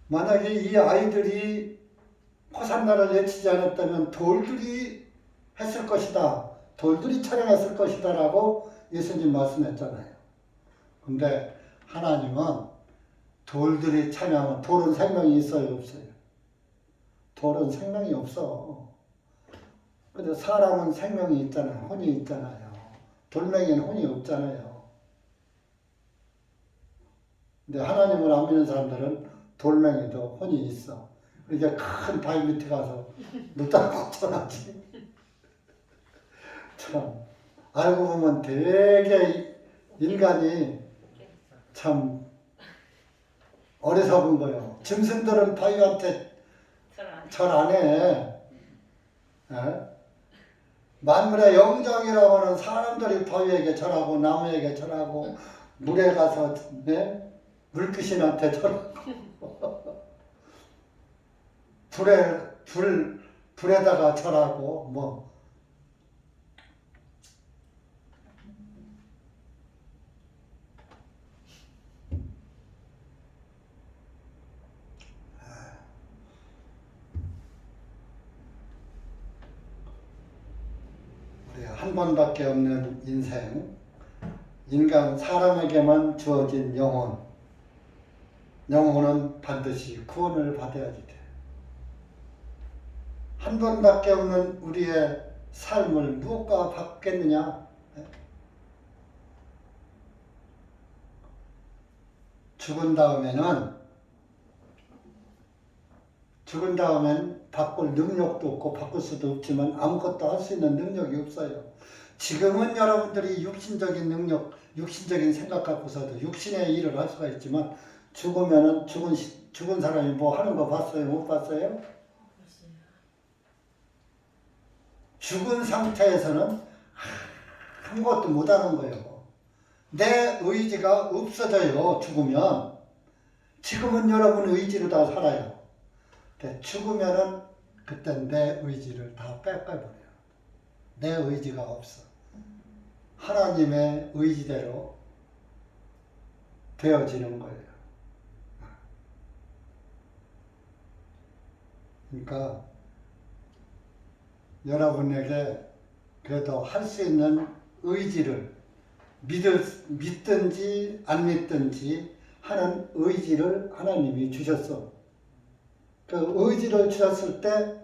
만약에 이 아이들이 호산나를 외치지 않았다면 돌들이 했을 것이다. 돌들이 촬영했을 것이다 라고 예수님 말씀했잖아요. 근데 하나님은 돌들이 찬양하면 돌은 생명이 있어요, 없어요? 돌은 생명이 없어. 근데 사람은 생명이 있잖아요. 혼이 있잖아요. 돌멩이는 혼이 없잖아요. 근데 하나님을 안 믿는 사람들은 돌멩이도 혼이 있어. 이렇게 큰 바위 밑에 가서 눕다 걱정하지. 참 알고 보면 되게 인간이 참 어리석은 거예요. 짐승들은 바위한테 절 안 해. 만물의 영장이라고 하는 사람들이 바위에게 절하고 나무에게 절하고 물에 가서 물귀신한테 절하고 불에다가 절하고 뭐 한 번밖에 없는 인생, 인간 사람에게만 주어진 영혼은 반드시 구원을 받아야지 돼. 한 번밖에 없는 우리의 삶을 무엇과 바꾸겠느냐? 죽은 다음엔 바꿀 능력도 없고 바꿀 수도 없지만 아무것도 할 수 있는 능력이 없어요. 지금은 여러분들이 육신적인 능력, 육신적인 생각 갖고서도 육신의 일을 할 수가 있지만 죽으면은 죽은 사람이 뭐 하는 거 봤어요? 못 봤어요? 죽은 상태에서는 아무것도 못 하는 거예요. 내 의지가 없어져요. 죽으면. 지금은 여러분 의지로 다 살아요. 죽으면은 그때 내 의지를 다 뺏겨버려요. 내 의지가 없어. 하나님의 의지대로 되어지는 거예요. 그러니까 여러분에게 그래도 할 수 있는 의지를 믿든지 안 믿든지 하는 의지를 하나님이 주셨어. 그 의지를 주셨을 때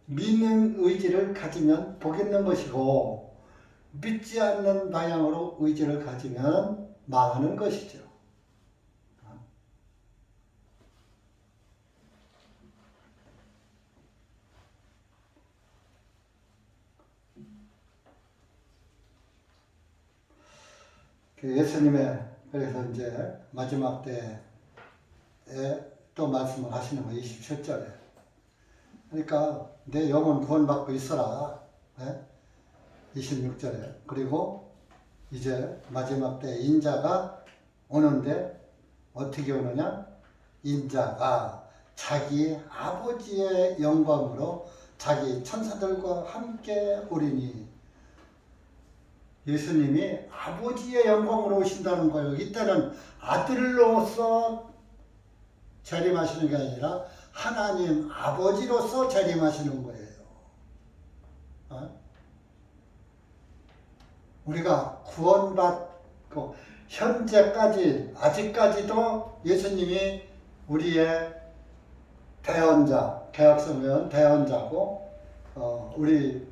믿는 의지를 가지면 복 있는 것이고 믿지 않는 방향으로 의지를 가지면 망하는 것이죠. 예수님의 그래서 이제 마지막 때에 또 말씀을 하시는 거 27절에 그러니까 내 영혼 구원받고 있어라 26절에 그리고 이제 마지막 때 인자가 오는데 어떻게 오느냐 인자가 자기 아버지의 영광으로 자기 천사들과 함께 오리니 예수님이 아버지의 영광으로 오신다는 거예요. 이때는 아들로서 재림하시는 게 아니라 하나님 아버지로서 재림하시는 거예요. 우리가 구원받고 현재까지 아직까지도 예수님이 우리의 대언자, 개혁성경 대언자고 우리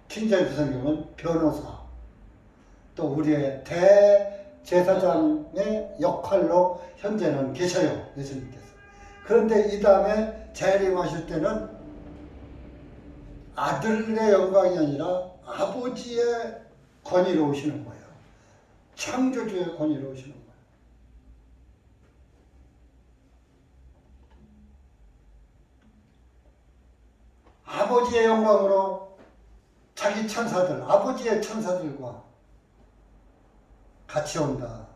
킹제임스 성경은 변호사 또 우리의 대제사장의 역할로 현재는 계셔요. 예수님께서. 그런데 이 다음에 재림하실 때는 아들의 영광이 아니라 아버지의 권위로 오시는 거예요. 창조주의 권위로 오시는 거예요. 아버지의 영광으로 자기 천사들, 아버지의 천사들과 같이 온다.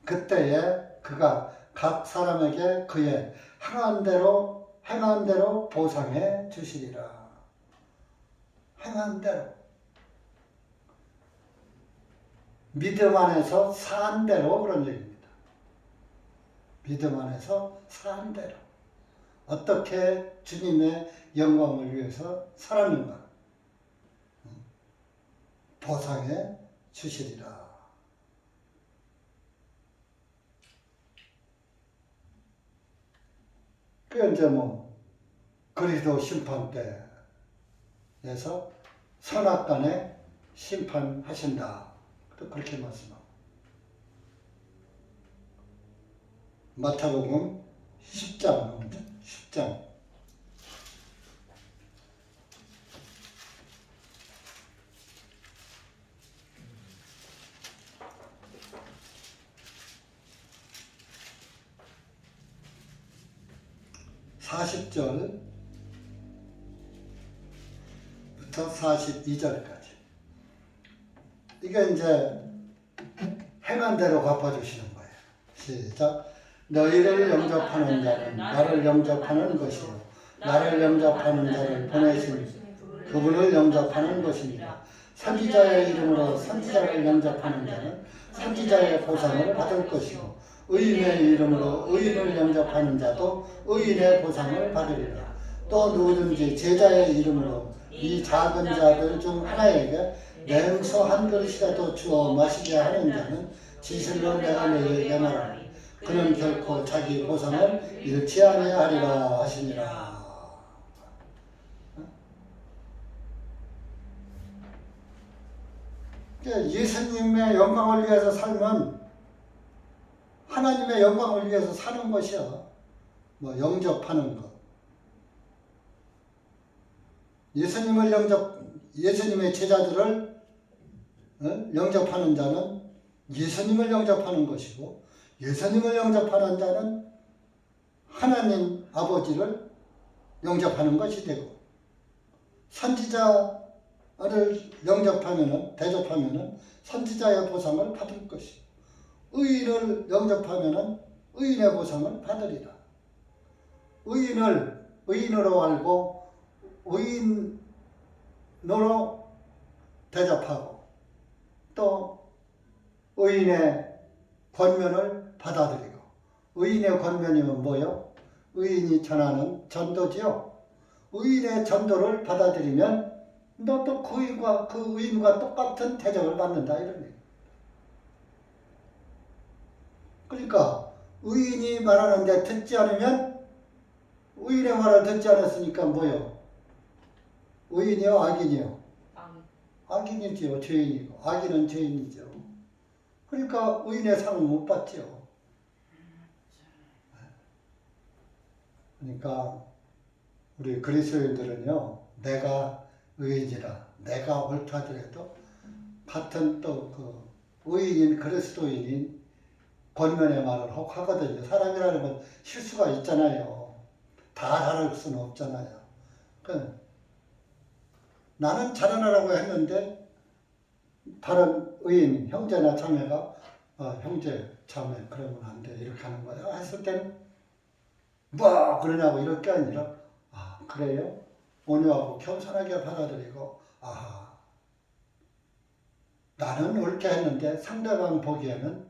그때에 그가 각 사람에게 그의 행한 대로 보상해 주시리라. 행한 대로. 믿음 안에서 산 대로 그런 얘기입니다. 믿음 안에서 산 대로. 어떻게 주님의 영광을 위해서 살았는가? 보상해 주시리라. 그 이제 그리스도 심판 때에서 선악간에 심판하신다. 또 그렇게 말씀하고 마태복음 10장 10장 40절부터 42절까지 이게 이제 행한 대로 갚아주시는 거예요. 시작. 너희를 영접하는 자는 나를 영접하는 것이요 나를 영접하는 자를 보내신 그분을 영접하는 것입니다. 선지자의 이름으로 선지자를 영접하는 자는 선지자의 보상을 받을 것이고 의인의 이름으로 의인을 영접하는 자도 의인의 보상을 받으리라. 또 누구든지 제자의 이름으로 이 작은 자들 중 하나에게 냉수 한 그릇이라도 주어 마시게 하는 자는 진실로 내가 너희에게 말하노니 그는 결코 자기 보상을 잃지 아니하리라 하시니라. 예수님의 영광을 위해서 살면 하나님의 영광을 위해서 사는 것이야. 영접하는 것. 예수님의 제자들을 영접하는 자는 예수님을 영접하는 것이고 예수님을 영접하는 자는 하나님 아버지를 영접하는 것이 되고 선지자를 대접하면은 선지자의 보상을 받을 것이고 의인을 영접하면은 의인의 보상을 받으리라. 의인으로 알고 의인으로 대접하고 또 의인의 권면을 받아들이고 의인의 권면이면 뭐요? 의인이 전하는 전도지요. 의인의 전도를 받아들이면 너도 그 의인과 똑같은 대접을 받는다 이런 얘기. 그러니까 의인이 말하는데 듣지 않으면 의인의 말을 듣지 않았으니까 뭐요? 의인이요, 악인이요? 악인이지요, 죄인이고. 악인은 죄인이죠. 그러니까 의인의 상을 못 받죠. 그러니까 우리 그리스도인들은요, 내가 의인이라, 내가 옳다더라도 같은 또 그 의인인 그리스도인인 권면의 말을 혹 하거든요. 사람이라는 건 실수가 있잖아요. 다 잘할 수는 없잖아요. 그 나는 잘하라고 했는데 다른 의인, 형제나 자매가 형제, 자매 그러면 안 돼. 이렇게 하는 거야. 했을 때는 뭐 그러냐고 이럴 게 아니라 그래요? 온유하고 겸손하게 받아들이고 나는 옳게 했는데 상대방 보기에는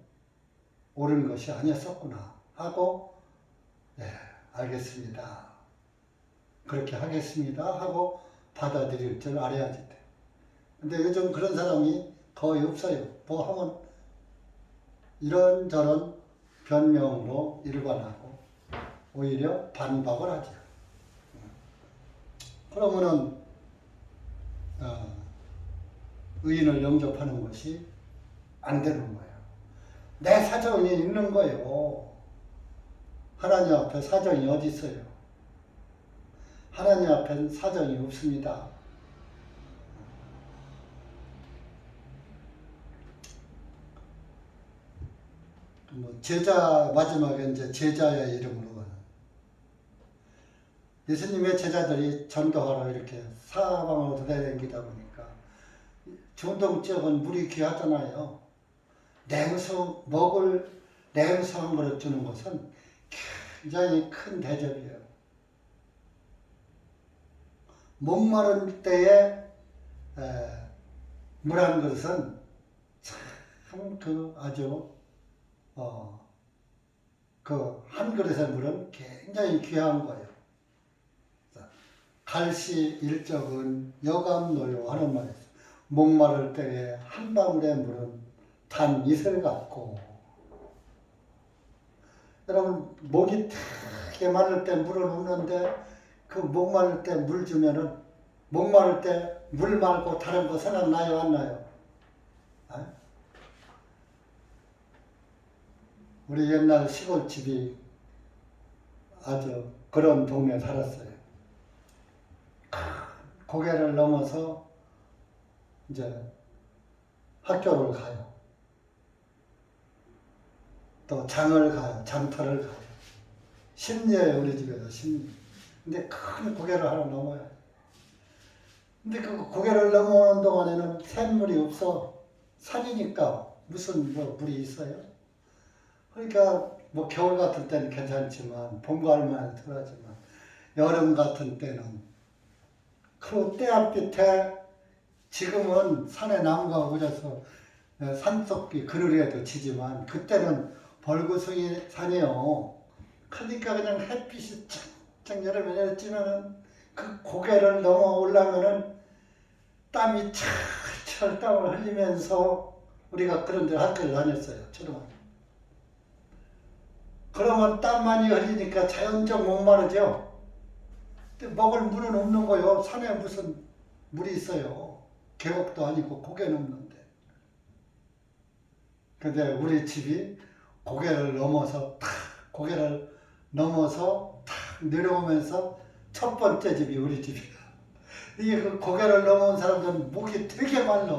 옳은 것이 아니었었구나 하고 알겠습니다. 그렇게 하겠습니다 하고 받아들일 줄 알아야지 돼. 근데 요즘 그런 사람이 거의 없어요. 뭐 하면 이런저런 변명으로 일관하고 오히려 반박을 하죠. 그러면은 의인을 영접하는 것이 안 되는 거예요. 내 사정이 있는 거예요. 하나님 앞에 사정이 어디 있어요? 하나님 앞에는 사정이 없습니다. 제자 마지막에 이제 제자의 이름으로 예수님의 제자들이 전도하러 이렇게 사방으로 돌아다니다 보니까 중동 지역은 물이 귀하잖아요. 냉수 먹을 냉수 한 그릇 주는 것은 굉장히 큰 대접이에요. 목마른 때에 물 한 그릇은 참 아주 그 한 그릇의 물은 굉장히 귀한 거예요. 갈시 일적은 여감노요 하는 말이 있어요. 목마를 때에 한 방울의 물은 단 이슬 같고. 여러분 목이 되게 마를 때 물을 없는데 그 목마를 때 물 주면은 목마를 때 물 말고 다른 거 생각나요 안 나요? 우리 옛날 시골집이 아주 그런 동네에 살았어요. 고개를 넘어서 이제 학교를 가요. 또 장을 가요. 장터를 가요. 심리예요, 우리 집에도 심리. 근데 큰 고개를 하나 넘어요. 근데 그 고개를 넘어오는 동안에는 샘물이 없어. 산이니까 무슨 물이 있어요? 그러니까 뭐 겨울 같은 때는 괜찮지만 봄, 가을만 덜하지만 여름 같은 때는 그 떼앞빛에 지금은 산에 나무가 오져서 산속이 그늘에도 지지만 그때는 벌구숭이 산이요. 그러니까 그냥 햇빛이 쫙쫙 여름에 내리쬐면은 그 고개를 넘어 올라면은 땀이 철철 땀을 흘리면서 우리가 그런 데 학교를 다녔어요. 초등학교. 그러면 땀 많이 흘리니까 자연적 목마르죠. 근데 먹을 물은 없는 거요. 산에 무슨 물이 있어요. 계곡도 아니고 고개는 없는데. 근데 우리 집이 고개를 넘어서 탁 내려오면서 첫 번째 집이 우리 집이야. 이게 그 고개를 넘어온 사람들은 목이 되게 말라.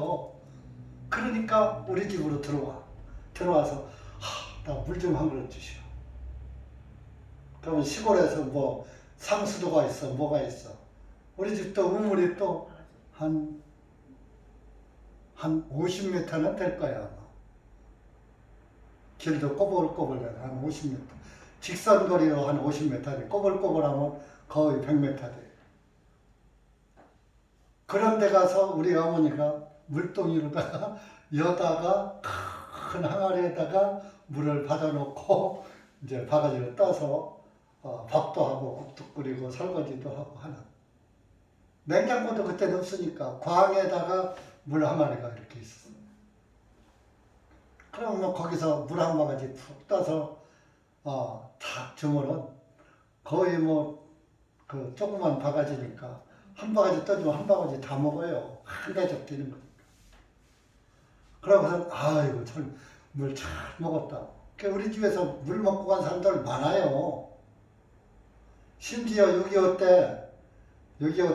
그러니까 우리 집으로 들어와서 나 물 좀 한 그릇 주시오. 그러면 시골에서 뭐 상수도가 있어, 뭐가 있어. 우리 집도 우물이 또 한 50m는 될 거야, 아마. 길도 꼬불꼬불 한 50m. 직선거리로 한 50m 돼. 꼬불꼬불하면 거의 100m 돼. 그런 데 가서 우리 어머니가 물동이로다가 여다가 큰 항아리에다가 물을 받아놓고 이제 바가지를 떠서 밥도 하고 국도 끓이고 설거지도 하고 하는. 냉장고도 그때는 없으니까 광에다가 물 항아리가 이렇게 있었어. 그럼 뭐 거기서 물 한 바가지 푹 떠서 탁 주면은 거의 뭐 그 조그만 바가지니까 한 바가지 떠주면 한 바가지 다 먹어요. 한 대접 되는 거. 그러고서 아이고 참 물 잘 먹었다. 그러니까 우리 집에서 물 먹고 간 사람들 많아요. 심지어 6.25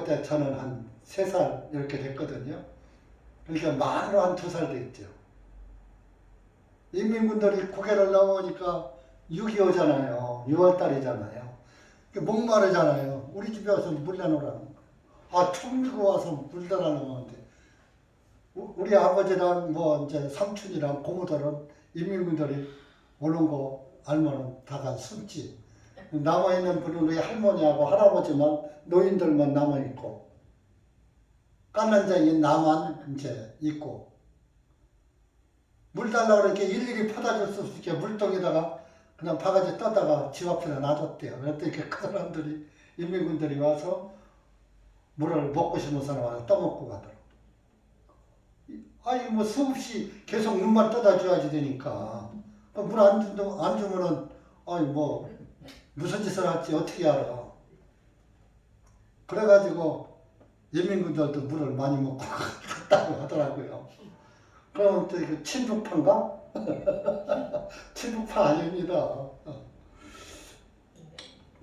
때 저는 한 3살 이렇게 됐거든요. 그러니까 만으로 한 2살 됐죠. 인민군들이 고개를 넘어오니까 6.25잖아요. 6월달이잖아요. 목마르잖아요. 우리 집에 와서 물 내놓으라는 거. 아, 총리고 와서 물 달라는 건데. 우리 아버지랑 뭐 이제 삼촌이랑 고모들은 인민군들이 오는 거 알면은 다가 숨지. 남아있는 분은 우리 할머니하고 할아버지만 노인들만 남아있고 까난쟁이 나만 이제 있고 물 달라고 이렇게 일일이 퍼다 줄 수 없게 물통에다가 그냥 바가지 떠다가 집 앞에다 놔뒀대요. 그랬더니 그 사람들이 인민군들이 와서 물을 먹고 싶은 사람 와서 떠먹고 가더라고. 아니 뭐 수없이 계속 물만 떠다 줘야지 되니까 물 안 주면은 아니 뭐 무슨 짓을 할지 어떻게 알아. 그래가지고 인민군들도 물을 많이 먹고 갔다고 하더라고요. 그럼 또 이거 친북파인가? 친북파 아닙니다.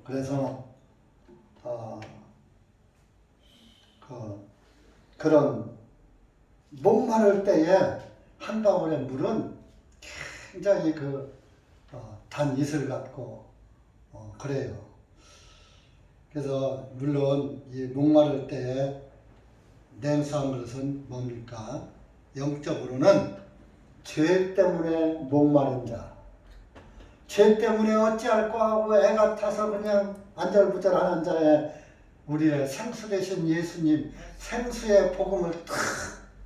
그래서 그런 목마를 때에 한 방울의 물은 굉장히 단 이슬 같고 그래요. 그래서 물론 이 목마를 때에 냉수한 것은 뭡니까? 영적으로는 죄 때문에 목마른 자, 죄 때문에 어찌할꼬 하고 애가 타서 그냥 안절부절하는 자에 우리의 생수 되신 예수님 생수의 복음을 탁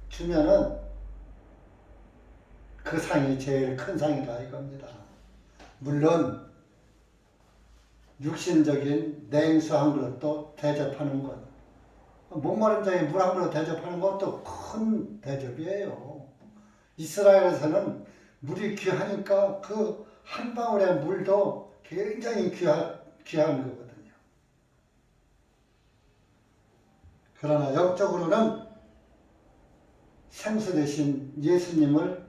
주면은 그 상이 제일 큰 상이다 이겁니다. 물론 육신적인 냉수 한 그릇도 대접하는 것, 목마른 자에 물 한 그릇 대접하는 것도 큰 대접이에요. 이스라엘에서는 물이 귀하니까 그 한 방울의 물도 굉장히 귀한 거거든요. 그러나 영적으로는 생수 대신 예수님을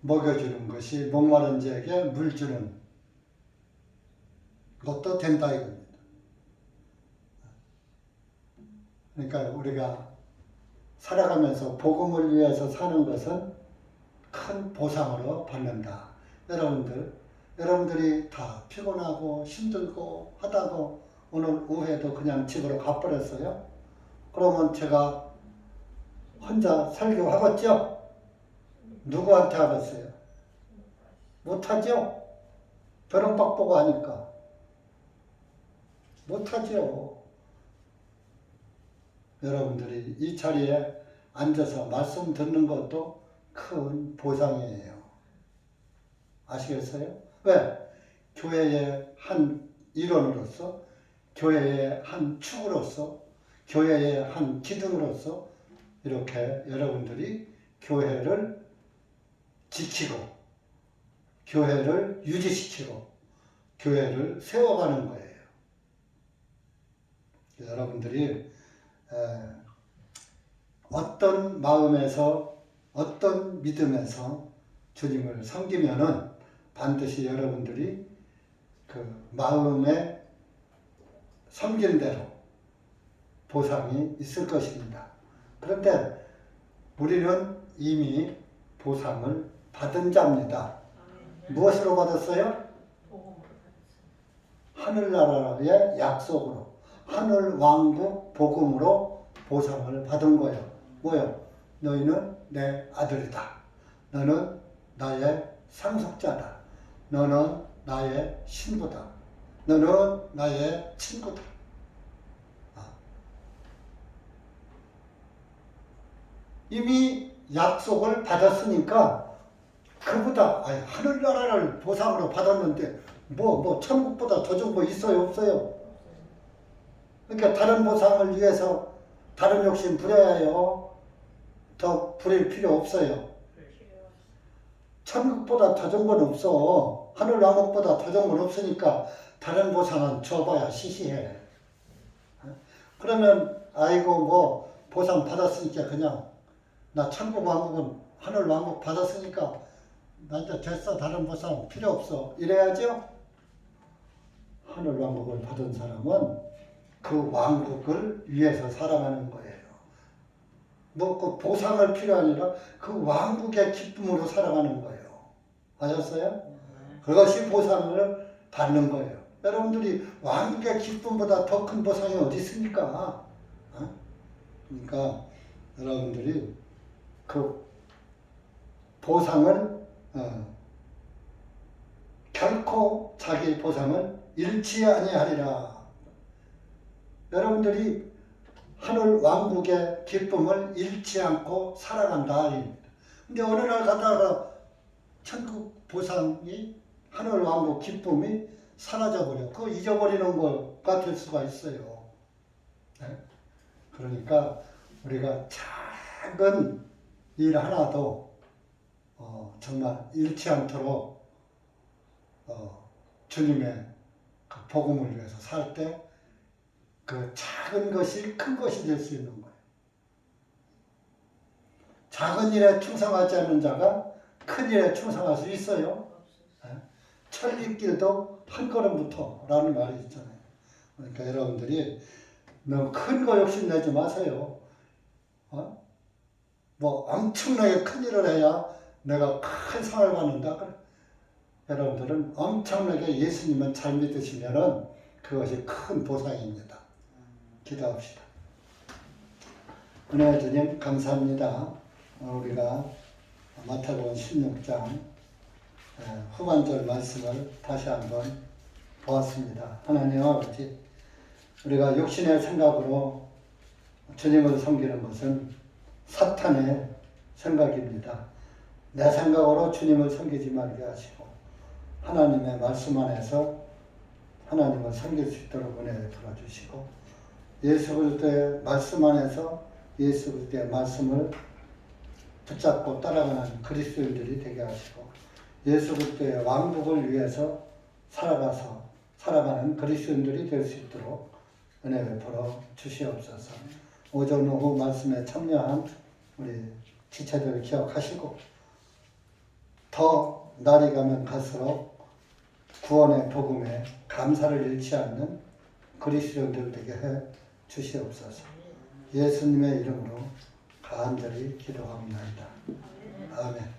먹여주는 것이 목마른 자에게 물 주는 것도 된다 이겁니다. 그러니까 우리가 살아가면서 복음을 위해서 사는 것은 큰 보상으로 받는다. 여러분들이 다 피곤하고 힘들고 하다고 오늘 오후에도 그냥 집으로 가버렸어요. 그러면 제가 혼자 설교하겠죠? 누구한테 하겠어요? 못하죠? 벼랑박 보고 하니까. 못하죠. 여러분들이 이 자리에 앉아서 말씀 듣는 것도 큰 보상이에요. 아시겠어요? 왜? 교회의 한 일원으로서, 교회의 한 축으로서, 교회의 한 기둥으로서 이렇게 여러분들이 교회를 지키고, 교회를 유지시키고, 교회를 세워가는 거예요. 여러분들이 어떤 마음에서, 어떤 믿음에서 주님을 섬기면은 반드시 여러분들이 그 마음에 섬긴 대로 보상이 있을 것입니다. 그런데 우리는 이미 보상을 받은 자입니다. 무엇으로 받았어요? 하늘나라의 약속으로, 하늘 왕국 복음으로 보상을 받은 거예요. 뭐요? 너희는 내 아들이다. 너는 나의 상속자다. 너는 나의 신부다. 너는 나의 친구다. 이미 약속을 받았으니까 그보다 하늘나라를 보상으로 받았는데 뭐 천국보다 더 좋은 거 있어요 없어요? 그러니까 다른 보상을 위해서 다른 욕심 부려야 해요. 더 부릴 필요 없어요. 천국보다 더 좋은 건 없어. 하늘 왕국보다 더 좋은 건 없으니까 다른 보상은 줘봐야 시시해. 그러면 아이고 뭐 보상 받았으니까 그냥 나 천국 왕국은 하늘 왕국 받았으니까 나 이제 됐어 다른 보상 필요 없어 이래야죠. 하늘 왕국을 받은 사람은 그 왕국을 위해서 살아가는 거예요. 뭐 그 보상을 필요 아니라 그 왕국의 기쁨으로 살아가는 거예요. 아셨어요? 그것이 보상을 받는 거예요. 여러분들이 왕국의 기쁨보다 더 큰 보상이 어디 있습니까? 어? 그러니까 여러분들이 그 보상을 결코 자기 보상을 잃지 아니하리라. 여러분들이 하늘 왕국의 기쁨을 잃지 않고 살아간다. 근데 어느 날 가다가 천국 보상이 하늘 왕국 기쁨이 사라져버려. 그거 잊어버리는 거가 될 수가 있어요. 네? 그러니까 우리가 작은 일 하나도 정말 잃지 않도록 주님의 그 복음을 위해서 살 때 그 작은 것이 큰 것이 될 수 있는 거예요. 작은 일에 충성하지 않는 자가 큰 일에 충성할 수 있어요. 네? 천리길도 한 걸음부터 라는 말이 있잖아요. 그러니까 여러분들이 너무 큰 거 욕심내지 마세요. 뭐 엄청나게 큰 일을 해야 내가 큰 상을 받는다. 여러분들은 엄청나게 예수님을 잘 믿으시면은 그것이 큰 보상입니다. 기도합시다. 은혜의 주님 감사합니다. 우리가 마태복음 16장 후반절 말씀을 다시 한번 보았습니다. 하나님 아버지, 우리가 육신의 생각으로 주님을 섬기는 것은 사탄의 생각입니다. 내 생각으로 주님을 섬기지 말게 하시고 하나님의 말씀 안에서 하나님을 섬길 수 있도록 은혜 베풀어 주시고 예수 그리스도의 말씀 안에서 예수 그리스도의 말씀을 붙잡고 따라가는 그리스도인들이 되게 하시고 예수 그리스도의 왕국을 위해서 살아가는 그리스도인들이 될 수 있도록 은혜 베풀어 주시옵소서. 오전 오후 말씀에 참여한 우리 지체들을 기억하시고 더 날이 가면 갈수록 구원의 복음에 감사를 잃지 않는 그리스도인들 되게 해 주시옵소서. 예수님의 이름으로 간절히 기도합니다. 아멘.